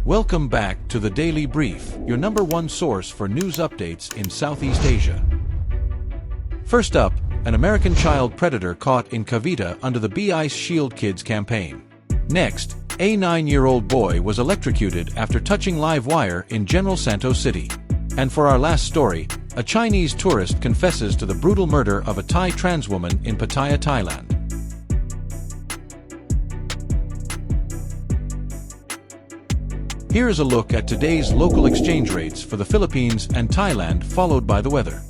Welcome back to the Daily Brief, your number one source for news updates in Southeast Asia. First up, an American child predator caught in Cavite under the Be Ice Shield Kids campaign. Next, a 9-year-old boy was electrocuted after touching live wire in General Santos City. And for our last story, a Chinese tourist confesses to the brutal murder of a Thai trans woman in Pattaya, Thailand. Here is a look at today's local exchange rates for the Philippines and Thailand, followed by the weather.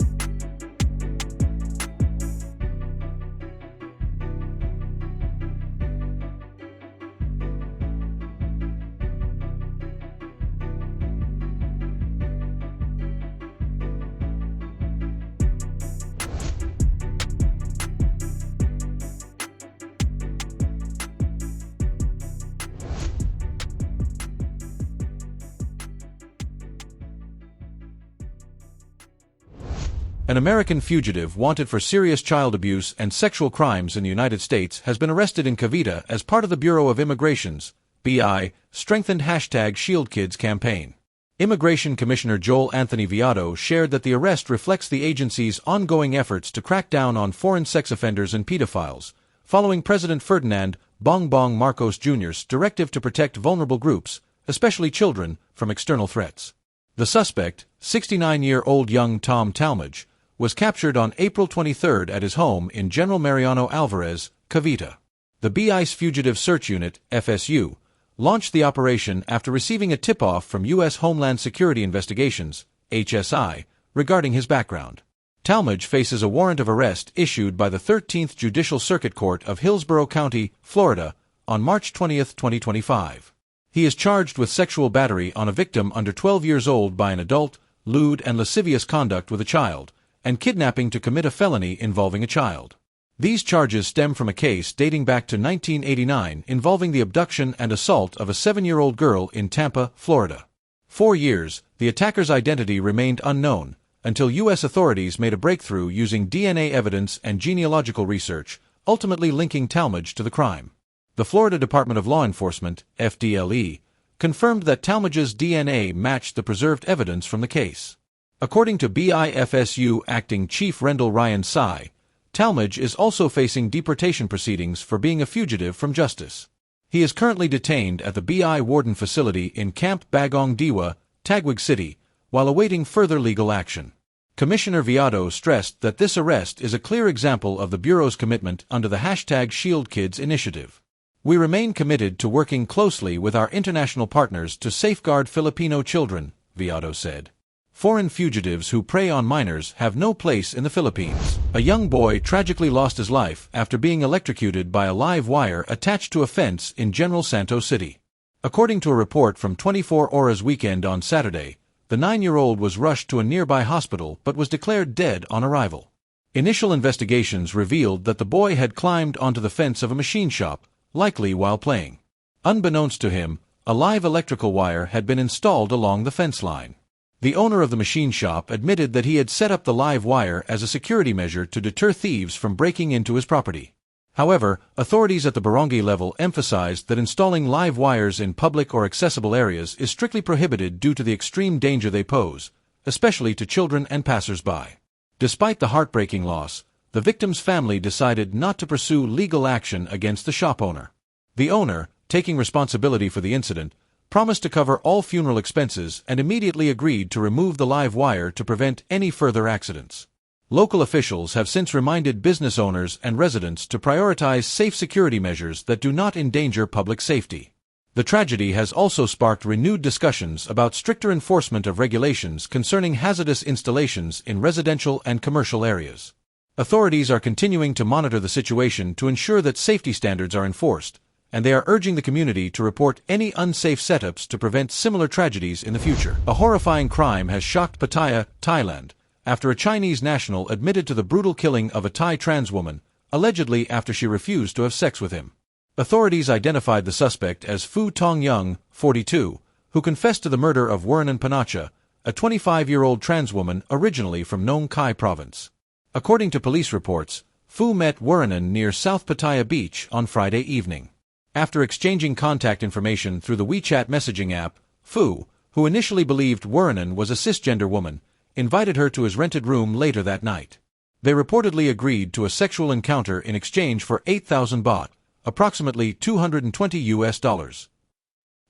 An American fugitive wanted for serious child abuse and sexual crimes in the United States has been arrested in Cavite as part of the Bureau of Immigration's BI strengthened #ShieldKids campaign. Immigration Commissioner Joel Anthony Viado shared that the arrest reflects the agency's ongoing efforts to crack down on foreign sex offenders and pedophiles, following President Ferdinand Bongbong Marcos Jr.'s directive to protect vulnerable groups, especially children, from external threats. The suspect, 69-year-old Young Tom Talmadge, was captured on April 23 at his home in General Mariano Alvarez, Cavite. The BI's Fugitive Search Unit, FSU, launched the operation after receiving a tip-off from U.S. Homeland Security Investigations, HSI, regarding his background. Talmadge faces a warrant of arrest issued by the 13th Judicial Circuit Court of Hillsborough County, Florida, on March 20, 2025. He is charged with sexual battery on a victim under 12 years old by an adult, lewd and lascivious conduct with a child, and kidnapping to commit a felony involving a child. These charges stem from a case dating back to 1989 involving the abduction and assault of a 7-year-old girl in Tampa, Florida. 4 years, the attacker's identity remained unknown, until U.S. authorities made a breakthrough using DNA evidence and genealogical research, ultimately linking Talmadge to the crime. The Florida Department of Law Enforcement, FDLE, confirmed that Talmadge's DNA matched the preserved evidence from the case. According to BIFSU Acting Chief Rendell Ryan Tsai, Talmadge is also facing deportation proceedings for being a fugitive from justice. He is currently detained at the BI Warden Facility in Camp Bagong Diwa, Taguig City, while awaiting further legal action. Commissioner Viado stressed that this arrest is a clear example of the Bureau's commitment under the #ShieldKids initiative. We remain committed to working closely with our international partners to safeguard Filipino children, Viado said. Foreign fugitives who prey on minors have no place in the Philippines. A young boy tragically lost his life after being electrocuted by a live wire attached to a fence in General Santos City. According to a report from 24 Horas Weekend on Saturday, the 9-year-old was rushed to a nearby hospital but was declared dead on arrival. Initial investigations revealed that the boy had climbed onto the fence of a machine shop, likely while playing. Unbeknownst to him, a live electrical wire had been installed along the fence line. The owner of the machine shop admitted that he had set up the live wire as a security measure to deter thieves from breaking into his property. However, authorities at the barangay level emphasized that installing live wires in public or accessible areas is strictly prohibited due to the extreme danger they pose, especially to children and passers-by. Despite the heartbreaking loss, the victim's family decided not to pursue legal action against the shop owner. The owner, taking responsibility for the incident, promised to cover all funeral expenses and immediately agreed to remove the live wire to prevent any further accidents. Local officials have since reminded business owners and residents to prioritize safe security measures that do not endanger public safety. The tragedy has also sparked renewed discussions about stricter enforcement of regulations concerning hazardous installations in residential and commercial areas. Authorities are continuing to monitor the situation to ensure that safety standards are enforced, and they are urging the community to report any unsafe setups to prevent similar tragedies in the future. A horrifying crime has shocked Pattaya, Thailand, after a Chinese national admitted to the brutal killing of a Thai trans woman, allegedly after she refused to have sex with him. Authorities identified the suspect as Fu Tong Young, 42, who confessed to the murder of Weranan Panacha, a 25-year-old trans woman originally from Nong Khai province. According to police reports, Fu met Weranan near South Pattaya Beach on Friday evening. After exchanging contact information through the WeChat messaging app, Fu, who initially believed Wurenon was a cisgender woman, invited her to his rented room later that night. They reportedly agreed to a sexual encounter in exchange for 8,000 baht, approximately $220.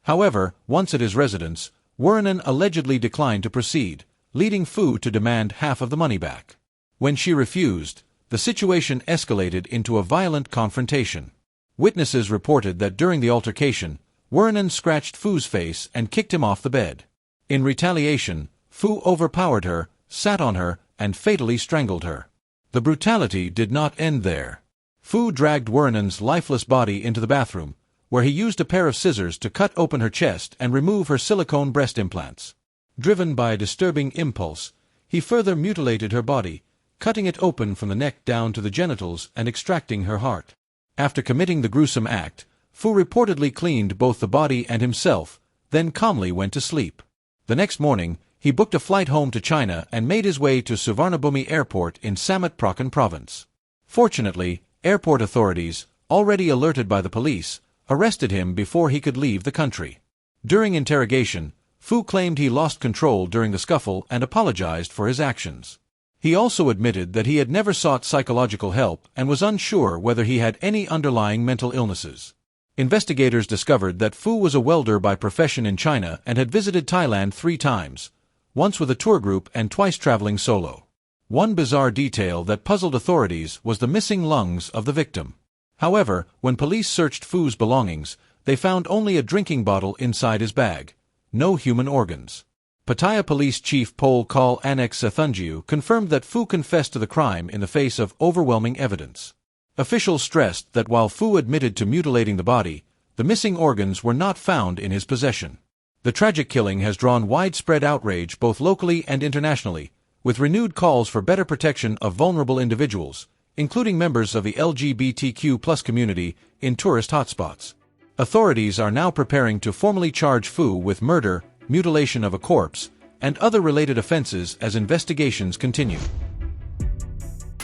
However, once at his residence, Wurenon allegedly declined to proceed, leading Fu to demand half of the money back. When she refused, the situation escalated into a violent confrontation. Witnesses reported that during the altercation, Wurenon scratched Fu's face and kicked him off the bed. In retaliation, Fu overpowered her, sat on her, and fatally strangled her. The brutality did not end there. Fu dragged Wurenon's lifeless body into the bathroom, where he used a pair of scissors to cut open her chest and remove her silicone breast implants. Driven by a disturbing impulse, he further mutilated her body, cutting it open from the neck down to the genitals and extracting her heart. After committing the gruesome act, Fu reportedly cleaned both the body and himself, then calmly went to sleep. The next morning, he booked a flight home to China and made his way to Suvarnabhumi Airport in Samut Prakan Province. Fortunately, airport authorities, already alerted by the police, arrested him before he could leave the country. During interrogation, Fu claimed he lost control during the scuffle and apologized for his actions. He also admitted that he had never sought psychological help and was unsure whether he had any underlying mental illnesses. Investigators discovered that Fu was a welder by profession in China and had visited Thailand 3 times, once with a tour group and twice traveling solo. One bizarre detail that puzzled authorities was the missing lungs of the victim. However, when police searched Fu's belongings, they found only a drinking bottle inside his bag. No human organs. Pattaya Police Chief Pol Kal Annex Sathungiu confirmed that Fu confessed to the crime in the face of overwhelming evidence. Officials stressed that while Fu admitted to mutilating the body, the missing organs were not found in his possession. The tragic killing has drawn widespread outrage both locally and internationally, with renewed calls for better protection of vulnerable individuals, including members of the LGBTQ+ community in tourist hotspots. Authorities are now preparing to formally charge Fu with murder, mutilation of a corpse, and other related offenses as investigations continue.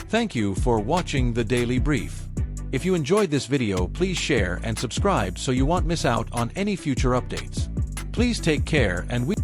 Thank you for watching the Daily Brief. If you enjoyed this video, please share and subscribe so you won't miss out on any future updates. Please take care and we